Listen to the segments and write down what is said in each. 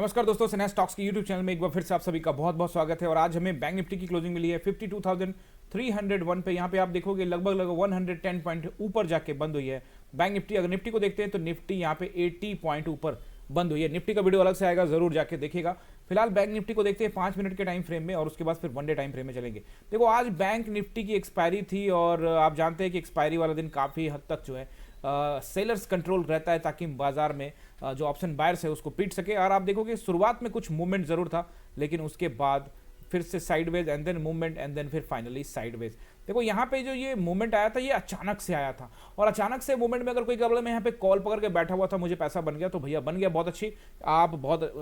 नमस्कार दोस्तों, सिन्हा स्टॉक्स की यूट्यूब चैनल में एक बार फिर से आप सभी का बहुत बहुत स्वागत है। और आज हमें बैंक निफ्टी की क्लोजिंग मिली है 52,301 पे। यहाँ पे आप देखोगे लगभग 110 पॉइंट ऊपर जाके बंद हुई है बैंक निफ्टी। अगर निफ्टी को देखते हैं तो निफ्टी यहाँ पे 80 पॉइंट ऊपर बंद हुई है। निफ्टी का वीडियो अलग से आएगा, जरूर जाके देखिएगा। फिलहाल बैंक निफ्टी को देखते हैं 5 मिनट के टाइम फ्रेम में और उसके बाद फिर वन डे टाइम फ्रेम में चलेंगे। देखो, आज बैंक निफ्टी की एक्सपायरी थी और आप जानते हैं कि एक्सपायरी वाला दिन काफ़ी हद तक जो है सेलर्स कंट्रोल रहता है, ताकि बाजार में जो ऑप्शन बायर्स है उसको पीट सके। और आप देखोगे शुरुआत में कुछ मूवमेंट जरूर था, लेकिन उसके बाद फिर से sideways and then movement and then फिर फाइनली साइडवेज। देखो, यहाँ पे जो ये मूवमेंट आया था ये अचानक से आया था, और अचानक से मूवमेंट में अगर कोई प्रॉब्लम है, यहाँ पे कॉल पकड़ के बैठा हुआ था मुझे पैसा बन गया, तो भैया बन गया, बहुत अच्छी। आप बहुत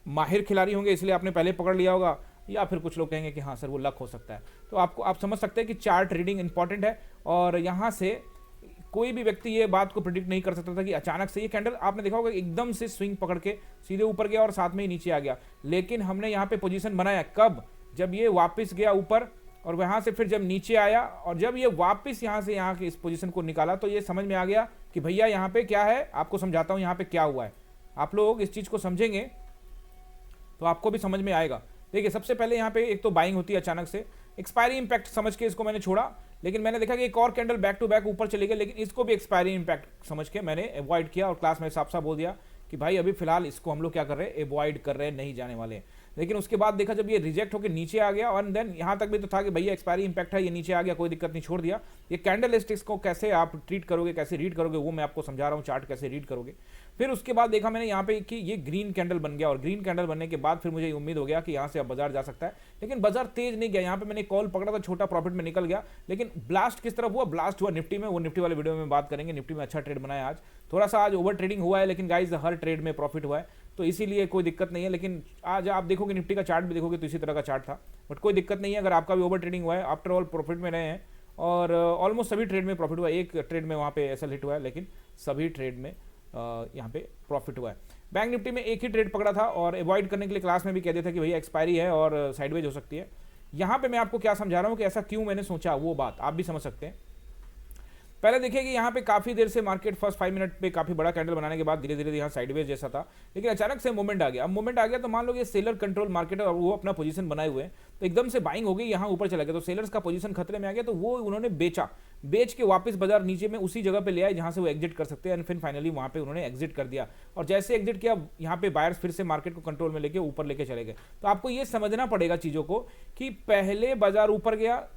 माहिर खिलाड़ी होंगे इसलिए आपने पहले पकड़ लिया होगा, या फिर कुछ लोग कहेंगे कि हाँ सर वो लक हो सकता है। तो आप समझ सकते हैं कि चार्ट रीडिंग इंपॉर्टेंट है, और यहाँ से कोई भी व्यक्ति ये बात को प्रिडिक्ट नहीं कर सकता था कि अचानक से ये कैंडल, आपने देखा होगा, एकदम से स्विंग पकड़ के सीधे ऊपर गया और साथ में ही नीचे आ गया। लेकिन हमने यहाँ पे पोजीशन बनाया कब? जब ये वापस गया ऊपर, और वहां से फिर जब नीचे आया, और जब ये वापस यहाँ से यहाँ की इस पोजीशन को निकाला, तो ये समझ में आ गया कि भैया यहाँ पे क्या है। आपको समझाता हूँ यहाँ पे क्या हुआ है। आप लोग इस चीज को समझेंगे तो आपको भी समझ में आएगा। देखिए, सबसे पहले यहाँ पे एक तो बाइंग होती है अचानक से, एक्सपायरी इंपैक्ट समझ के इसको मैंने छोड़ा, लेकिन मैंने देखा कि एक और कैंडल बैक टू बैक ऊपर चली गई, लेकिन इसको भी एक्सपायरी इंपैक्ट समझ के मैंने अवॉइड किया। और क्लास में साफ साफ बोल दिया कि भाई अभी फिलहाल इसको हम लोग क्या कर रहे हैं, अवॉइड कर रहे हैं, नहीं जाने वाले हैं। लेकिन उसके बाद देखा जब ये रिजेक्ट होकर नीचे आ गया, और देन यहाँ तक भी तो था कि भैया एक्सपायरी इंपैक्ट है, ये नीचे आ गया, कोई दिक्कत नहीं, छोड़ दिया। ये कैंडल स्टिक्स को कैसे आप ट्रीट करोगे, कैसे रीड करोगे, वो मैं आपको समझा रहा हूँ, चार्ट कैसे रीड करोगे। फिर उसके बाद देखा मैंने यहाँ पे कि ये ग्रीन कैंडल बन गया, और ग्रीन कैंडल बनने के बाद फिर मुझे उम्मीद हो गया कि यहाँ से अब बाजार जा सकता है। लेकिन बाजार तेज नहीं गया, यहाँ पे मैंने कॉल पकड़ा था, छोटा प्रॉफिट में निकल गया। लेकिन ब्लास्ट किस तरफ हुआ? ब्लास्ट हुआ निफ्टी में, वो निफ्टी वाले वीडियो में बात करेंगे। निफ्टी में अच्छा ट्रेड बनाया आज, थोड़ा सा आज ओवर ट्रेडिंग हुआ है, लेकिन गाइज हर ट्रेड में प्रॉफिट हुआ है, तो इसीलिए कोई दिक्कत नहीं है। लेकिन आज आप देखोगे निफ्टी का चार्ट भी देखोगे तो इसी तरह का चार्ट था, बट कोई दिक्कत नहीं है। अगर आपका भी ओवर ट्रेडिंग हुआ है, आफ्टर ऑल प्रॉफिट में रहे हैं, और ऑलमोस्ट सभी ट्रेड में प्रॉफिट हुआ है। एक ट्रेड में वहाँ पे एसएल हिट हुआ है, लेकिन सभी ट्रेड में यहाँ पे प्रॉफिट हुआ है। बैंक निफ्टी में एक ही ट्रेड पकड़ा था, और अवॉइड करने के लिए क्लास में भी कह दिया था कि भैया एक्सपायरी है और साइडवेज हो सकती है। यहाँ पे मैं आपको क्या समझा रहा हूँ कि ऐसा क्यों मैंने सोचा, वो बात आप भी समझ सकते हैं। पहले देखिए कि यहाँ पे काफी देर से मार्केट फर्स्ट 5 मिनट पे काफी बड़ा कैंडल बनाने के बाद धीरे धीरे यहाँ साइडवेज जैसा था, लेकिन अचानक से मूवमेंट आ गया। अब मूवमेंट आ गया तो मान लो ये सेलर कंट्रोल मार्केट है और वो अपना पोजीशन बनाए हुए हैं, तो एकदम से बाइंग हो गई, यहाँ ऊपर चला गया, तो सेलर्स का पोजीशन खतरे में आ गया, तो वो उन्होंने बेचा, बेच के वापस बाजार नीचे में उसी जगह पे ले आए जहां से वो एग्जिट कर सकते हैं। एंड फिर फाइनली वहां पे उन्होंने एग्जिट कर दिया, और जैसे एग्जिट किया यहाँ पे बायर्स फिर से मार्केट को कंट्रोल में लेके ऊपर लेके चले गए। तो आपको ये समझना पड़ेगा चीजों को कि पहले बाजार ऊपर गया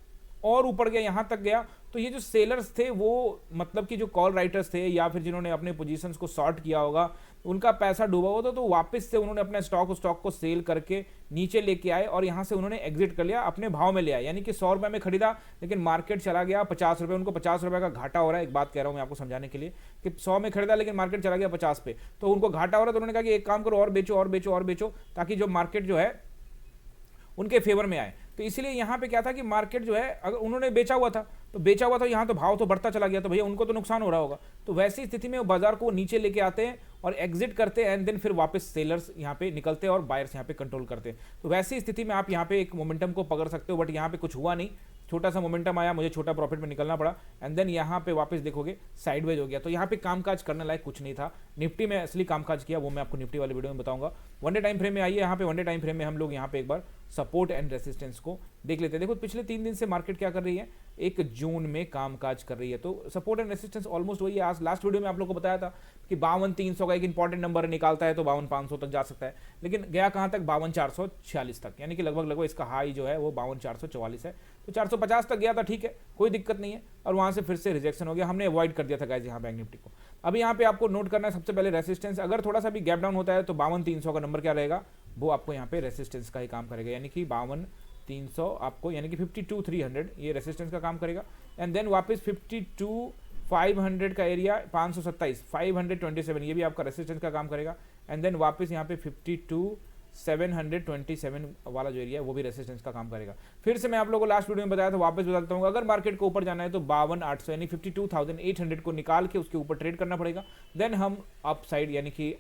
और ऊपर गया, यहां तक गया, तो ये जो सेलर्स थे वो मतलब कि जो कॉल राइटर्स थे या फिर जिन्होंने अपने पोजीशंस को शॉर्ट किया होगा, उनका पैसा डूबा हुआ था, तो वापस से उन्होंने अपने स्टॉक को सेल करके नीचे लेके आए और यहां से उन्होंने एग्जिट कर लिया, अपने भाव में ले आए। यानी कि 100 रुपए में खरीदा, लेकिन मार्केट चला गया 50 रुपए, उनको 50 रुपए का घाटा हो रहा है। एक बात कह रहा हूं मैं आपको समझाने के लिए कि 100 में खरीदा लेकिन मार्केट चला गया 50 पे, तो उनको घाटा हो रहा है। तो उन्होंने कहा कि एक काम करो, और बेचो और बेचो और बेचो, ताकि जो मार्केट जो है उनके फेवर में आए। तो इसलिए यहां पे क्या था कि मार्केट जो है, अगर उन्होंने बेचा हुआ था तो यहां तो भाव तो बढ़ता चला गया, तो भैया उनको तो नुकसान हो रहा होगा। तो वैसी स्थिति में वो बाजार को नीचे लेके आते हैं और एग्जिट करते हैं, एंड देन फिर वापस सेलर्स यहां पे निकलते हैं और बायर्स यहां पे कंट्रोल करते हैं। तो वैसी स्थिति में आप यहां पे एक मोमेंटम को पकड़ सकते हो, बट यहां पे कुछ हुआ नहीं, छोटा सा मोमेंटम आया, मुझे छोटा प्रॉफिट में निकलना पड़ा, एंड देन यहाँ पे वापस देखोगे साइडवेज हो गया। तो यहाँ पे कामकाज करने लायक कुछ नहीं था। निफ्टी में असली कामकाज किया वो मैं आपको निफ्टी वाले वीडियो में बताऊंगा। वनडे टाइम फ्रेम में आइए, यहाँ पे वनडे टाइम फ्रेम में हम लोग यहाँ पे एक बार सपोर्ट एंड रेसिस्टेंस को देख लेते हैं। देखो पिछले 3 दिन से मार्केट क्या कर रही है, 1 जून में कामकाज कर रही है, तो सपोर्ट एंड रेसिस्टेंस ऑलमोस्ट वही है। आज लास्ट वीडियो में आप लोग को बताया था कि 52,300 का एक इंपॉर्टेंट नंबर निकालता है तो 52,500 तक जा सकता है, लेकिन गया कहां तक, 52,446 तक, यानी कि लगभग इसका हाई जो है वो 52,444 है। तो 450 तक गया था, ठीक है, कोई दिक्कत नहीं है, और वहां से फिर से रिजेक्शन हो गया, हमने अवॉइड कर दिया था गाइस यहाँ बैंक निफ्टी को। अभी यहाँ पे आपको नोट करना है सबसे पहले रेसिस्टेंस, अगर थोड़ा सा भी गैप डाउन होता है तो 52,300 का नंबर क्या रहेगा, वो आपको यहाँ पे रेसिस्टेंस का ही काम करेगा, यानी कि 52,300 आपको, यानी कि 52,300 ये रेसिस्टेंस का काम करेगा। एंड देन वापस 52,500 का एरिया, 527 527 ये भी आपका रेसिस्टेंस का काम करेगा। एंड देन वापस यहाँ पे 52,727 वाला जो एरिया है वो भी रेसिस्टेंस का काम करेगा। फिर से मैं आप लोगों को लास्ट वीडियो में बताया था, वापस बताता हूँ, अगर मार्केट को ऊपर जाना है तो 52,800 यानी 52,800 को निकाल के उसके ऊपर ट्रेड करना पड़ेगा, देन हम अप साइड यानी कि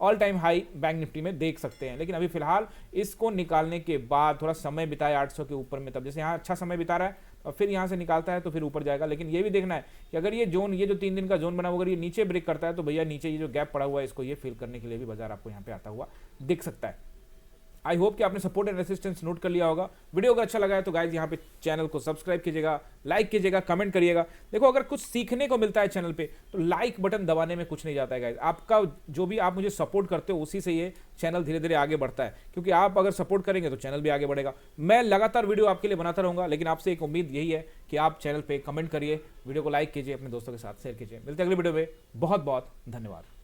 all time high bank Nifty में देख सकते हैं। लेकिन अभी फिलहाल इसको निकालने के बाद थोड़ा समय बिताए 800 के ऊपर में, तब जैसे यहाँ अच्छा समय बिता रहा है, और फिर यहाँ से निकालता है तो फिर ऊपर जाएगा। लेकिन ये भी देखना है कि अगर ये जोन, ये जो 3 दिन का जोन बना हुआ, अगर ये नीचे ब्रेक करता है तो भैया नीचे ये जो गैप पड़ा हुआ है इसको ये फिल करने के लिए भी बाजार आपको यहाँ पे आता हुआ दिख सकता है। आई होप कि आपने सपोर्ट एंड रेसिस्टेंस नोट कर लिया होगा। वीडियो अगर अच्छा लगा है तो गाइज यहाँ पे चैनल को सब्सक्राइब कीजिएगा, लाइक कीजिएगा, कमेंट करिएगा। देखो अगर कुछ सीखने को मिलता है चैनल पे तो लाइक बटन दबाने में कुछ नहीं जाता है गाइज। आपका जो भी आप मुझे सपोर्ट करते हो उसी से ये चैनल धीरे धीरे आगे बढ़ता है, क्योंकि आप अगर सपोर्ट करेंगे तो चैनल भी आगे बढ़ेगा। मैं लगातार वीडियो आपके लिए बनाता रहूंगा, लेकिन आपसे एक उम्मीद यही है कि आप चैनल पर कमेंट करिए, वीडियो को लाइक कीजिए, अपने दोस्तों के साथ शेयर कीजिए। मिलते हैं अगले वीडियो में। बहुत बहुत धन्यवाद।